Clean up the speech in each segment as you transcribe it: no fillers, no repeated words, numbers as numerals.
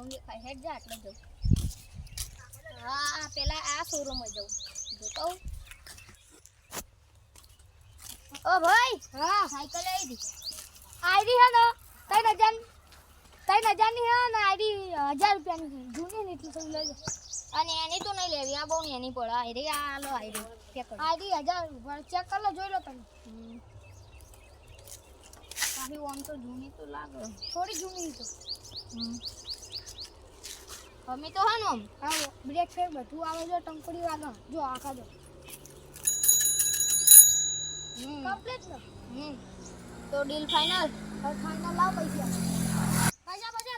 નવું દેખાય હેડ જા એટલે જઉં હા પેલા આ શોરૂમમાં જઉં જોતો ઓ ભાઈ હા સાયકલ આવી હે ને 3000 ની હે ને આઈડી 1000 રૂપિયાની જૂની ને એટલી થઈ લેજો અને એની તો નહીં લેવી આ બહુ ની એની પડે આઈડી આ લો આઈડી ચેક કરો આઈડી 1000 ચેક કરી લો જોઈ લો તમે કાફી ઓમ તો જૂની તો લાગે થોડી જૂની તો અમે તો હા નો હા બ્રેક ફેર બધું આવે જો ટંકડી વાગે જો આખા જો કમ્પ્લીટ નો તો ડીલ ફાઇનલ ફાઇનલ લાવ પૈસા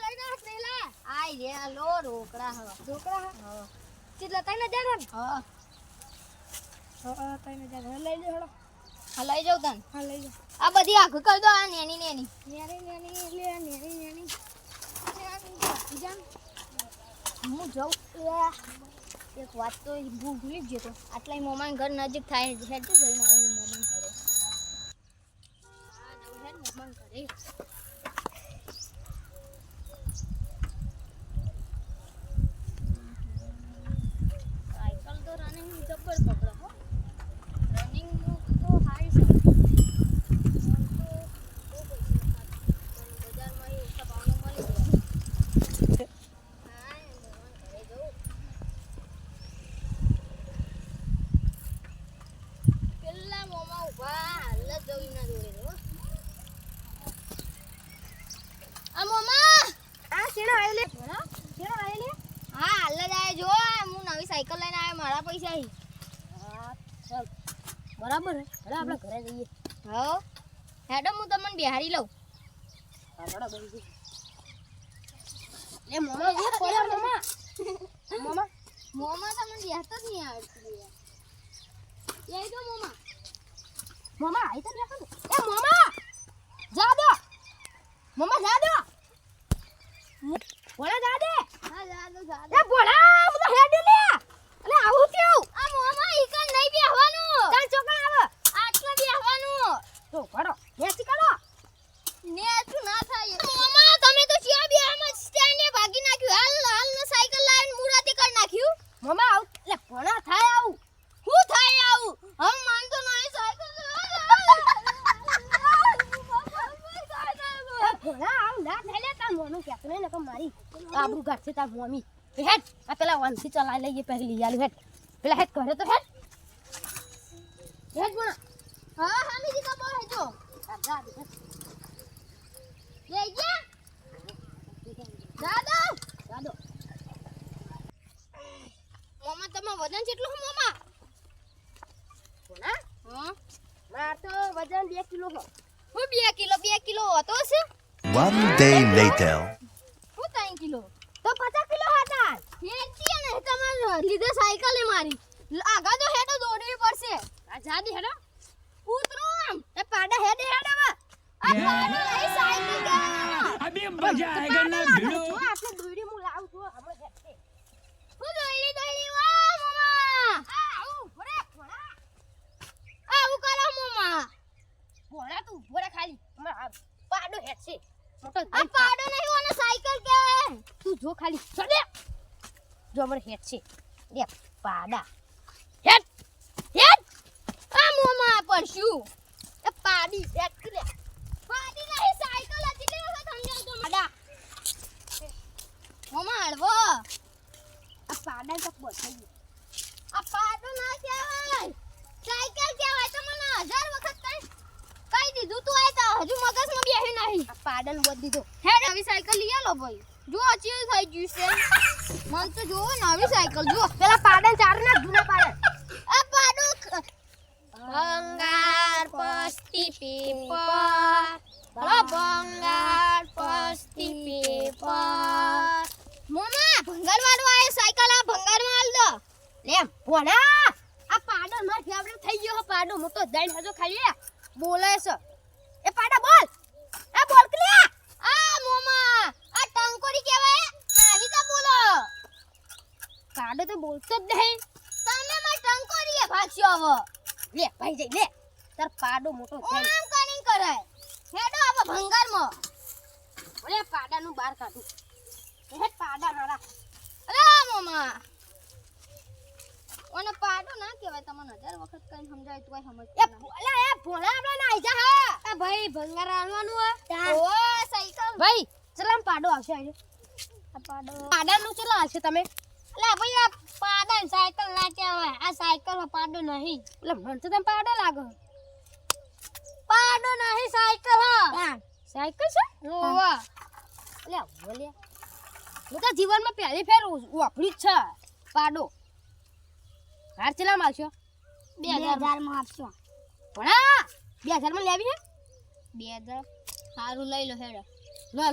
લઈને આ ટ્રેલા આઈ રે લો રોકડા હા કેટલા 3000 હા હા 3000 લઈ લે હેડો હા લઈ જાવ તન હા લઈ જાવ આ બધી આખ કર દો આ નેની જાન હું જાઉં એક વાત તો ભૂલી જ ગયો આટલા મોમાન ઘર નજીક થાય હેડ તો જઈને આવું મોમાન ઘરે હા જવું હેડ મોમાન ઘરે સાયકલ તો રનિંગ જબર પકડો હો રનિંગ તો હારી છે બજારમાં ઓછા ભાવનો મળી જાય પેલા મોમાં ઉભા હાલ જ જવી ના જોડે આ મોમા આ શેણા આયો લે શેણા આયો લે હા હાલ જ આયો જો હું નવી સાયકલ લઈને આવ્યો મારા પૈસા હી હા ચાલ બરાબર હે હેડો આપણે ઘરે જઈએ હા હેડો હું તમને બિહારી લઉં હા હેડો બધી એ મોમા એ કોલા મોમા મોમા તમને બિહારતો જ નહીં આવડતું એ જો મોમા આઈ તો રાખો એ મોમા જા દો બોલા જા દે હા જા દો એ બોલા હું તો હેડ લે અલે આવું થયું આ મોમા ઈકન નહીં બેહવાનું ચાલ ચોકડ આવ આટલા બેહવાનું તો કરો નેસી કરો નેસું ના થાય મોમા તમે તો ચિયા બેહમાં સ્ટેન્ડ ને ભાગી નાખ્યું હાલ ને સાયકલ લાઈન મુરાતી કરી નાખ્યું મોમા આવ લે ભણા થાય આવું હું થાય આવું હમ માનતો નહીં સાયકલ ભણા આવ ના થાય લે તા મોનું કેતો નહીં નકમ મારી આબરૂ ગાઠે તાર મમ્મી હેડ આ પેલા વંશી ચલાઈ લઈએ પહેલી યાર હેડ પેલા હેડ કરે તો હેડ ભણા હા હા મીજી કા બોલ હેજો જા દે લે ગયા દાદો મોમા તમાર વજન કેટલું હે મોમા કોના હા માર તો વજન 2 કિલો હો હું 2 કિલો હતો છે 1 day later હું 3 કિલો તો 50 કિલો હતા હેડતી ને તમાર લીધે સાયકલ મારી આગા તો હેડો દોડવી પડશે આ જાદી હેડો ઉતરો આમ એ પાડા હેડે હેડવા આ પાડા નહીં સાયકલ કેવાનો अभी मजा आएगा ना भिड़ो જો આપણે દોડી હું લાવ જો આપણે હેડે હું દોડી વાહ મામા આ આવું ભરે ભણા આ હું કરો મામા ભણા તું ભરે ખાલી પાડો હેડશે મોટો આ પાડો નહીં ઓને સાયકલ કહેવાય તું જો ખાલી ચડે જો અમાર હેડશે લે પાડા હેડ આ મામા પડશું એ પાડી હેડ કરે પાડી નહીં સાયકલ હતી લે હવે સમજાવ તો પાડા મામા હળવો આ પાડા તો બસાઈ આ પાડો ના કહેવાય સાયકલ કહેવાય તો મને 1000 વખત કઈ દીધું તું આય તો હજુ મગજમાં બેહી નહીં આ પાડન બોલ દીધો હેડ નવી સાયકલ લઈ આલો ભાઈ જો અચી થઈ ગયું છે મન તો જો નવી સાયકલ જો પેલા પાડન ચાર ના જૂના પાડન આ પાડો ભંગાર પસ્તી પેપર ભંગાર પસ્તી પેપર મોમા ભંગાર વાળો આય સાયકલ આ ભંગાર માં આલ દો લે ભોણા આ પાડન માર ફેવરેટ થઈ ગયો પાડો મોટો દઈને હજો ખાલી બોલે છે એ પાડા બોલ એ બોલ કે આ મોમા આ ટંકોરી કહેવાય આવી તો બોલો પાડો તો બોલતો જ નહીં તમે માં ટંકોરીએ ભાગશો હવે લે ભાઈ જઈ લે તાર પાડો મોટો થાય આમ કરીને કરાય હેડો હવે ભંગારમાં ઓલે પાડાનું બહાર કાઢું હેડ પાડા મારા અલા મોમા ઓને પાડો ના કહેવાય તમને 1000 વખત કઈ સમજાય તોય સમજ અલા એ ભોળા આપણે નાઈ જા હા આ ભાઈ ભંગાર આલવાનું હે ઓ સાયકલ ભાઈ ચલામ પાડો આવશે આજે આ પાડાનું ચલા આવશે તમે અલા ભાઈ આ પાડા સાયકલ ના કહેવાય આ સાયકલ પાડો નહીં એટલે મન તો તમે પાડો લાગો પાડો નહીં સાયકલ હા સાયકલ છે ઓવા લે બોલે હું તો જીવનમાં પહેલી ફેર વાપરી જ છે પાડો હાર ચલામ આવશો 2000 માં આપશો ભણા 2000 માં લેવી છે 2000 સારું લઈ લો હેડો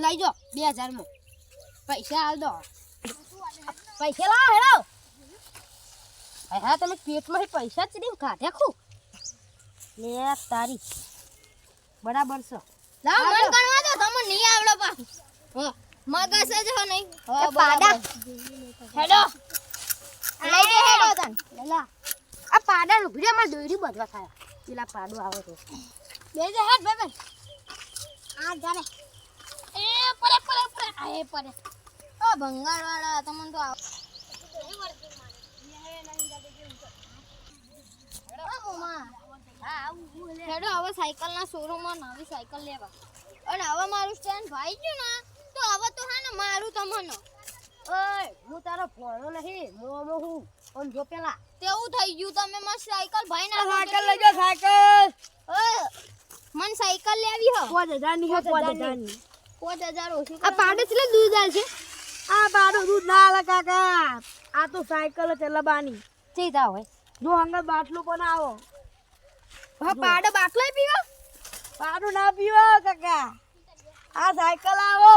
લઈ જો 2000 માં પૈસા આલ દો પૈસા લાવ હેડો હા તમે પેટમાં પૈસા જ દીન કાઢે ખુ લે તારી બરાબર છે લાવ મન ગણવા દો તમને નહીં આવડો પા હો મગસ જ હો નહીં હો પાડા હેડો લઈ દે હેડો તન લેલા આ પાડા નું ભીડમાં દોરી બધવા થાય પેલા પાડો આવે તો બે જે હેડ બે આ જાને એ પરે આ એ પરે ઓ ભંગાર વાળા તમને તો આવ હેડો હવે સાયકલ ના શોરૂમ માં નવી સાયકલ લેવા અને હવે મારું સ્ટેન્ડ ભાઈ ગયું ને તો હવે તો હે ને મારું તમને ઓય હું તારો ફોનો નહીં મોમો હું ઓન જો પેલા તેવું થઈ ગયું તમે માં સાયકલ ભાઈ ના સાયકલ લઈ જાઓ સાયકલ ઓય મન સાયકલ લેવી હો 5000 ની 5000 ની 5000 ઓછી આ પાડે છે દૂધ આલ છે આ પાડો દૂધ ના આલે કાકા આ તો સાયકલ છે લબાની ચીતા હોય જો હંગર બાટલો પણ આવો હા પાડો બાટલો પીવો પાડો ના પીવો કાકા આ સાયકલ આવો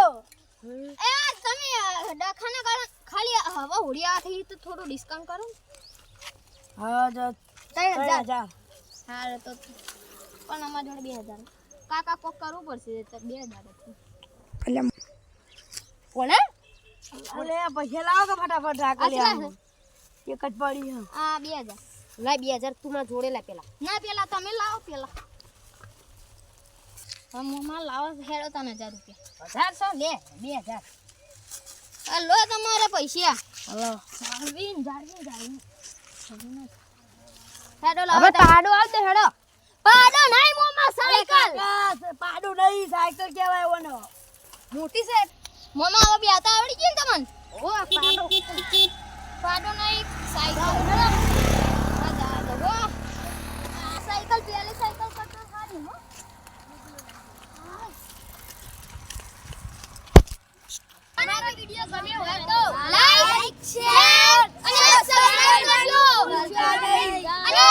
એ તમે દખાના ખાલી હવા હોડિયા થઈ તો થોડું ડિસ્કાઉન્ટ કરો હા જો 3000 હારે તો પણ અમાર જોડે 2000 કાકા કોક કરવું પડશે તો 2000 એટલે કોને ઓલે પૈસા લાવો કે ફટાફટ રાખો લે આટલા એક જ પડી હે આ 2000 લાય 2000 તું માં જોડે લા પેલા ના પેલા તમે લાવો પેલા હમમાં લાવો હેડો તને 1000 રૂપિયા 1800 લે 2000 આ લો તમારા પૈસા હલો જાળવીન હેડો લાવો હવે પાડો આવતે હેડો પાડો નહીં મોમાં સાયકલ કાકા પાડો નહીં સાયકલ કહેવાય ઓનો મોટી છે મોમાં હવે બેતા આવડી ગઈ ને તમને ઓ પાડો પાડો નહીં સાયકલ હેડો આ સાયકલ પેલી સાયકલ કરતા સારી હો અમારો વિડિયો ગમ્યો હોય તો લાઈક શેર અને સબસ્ક્રાઇબ કરજો અને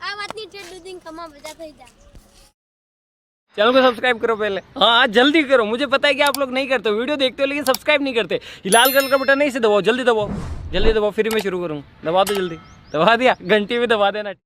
આ વાતની ટ્રેડ દૂધિંગ કમા મજા થઈ જાય चैनल को सब्सक्राइब करो पहले हाँ जल्दी करो मुझे पता है कि आप लोग नहीं करते हो वीडियो देखते हो लेकिन सब्सक्राइब नहीं करते ये लाल कलर का बटन नहीं से दबाओ जल्दी दबाओ फिर मैं शुरू करूँ दबा दो जल्दी दबा दिया घंटी भी दबा देना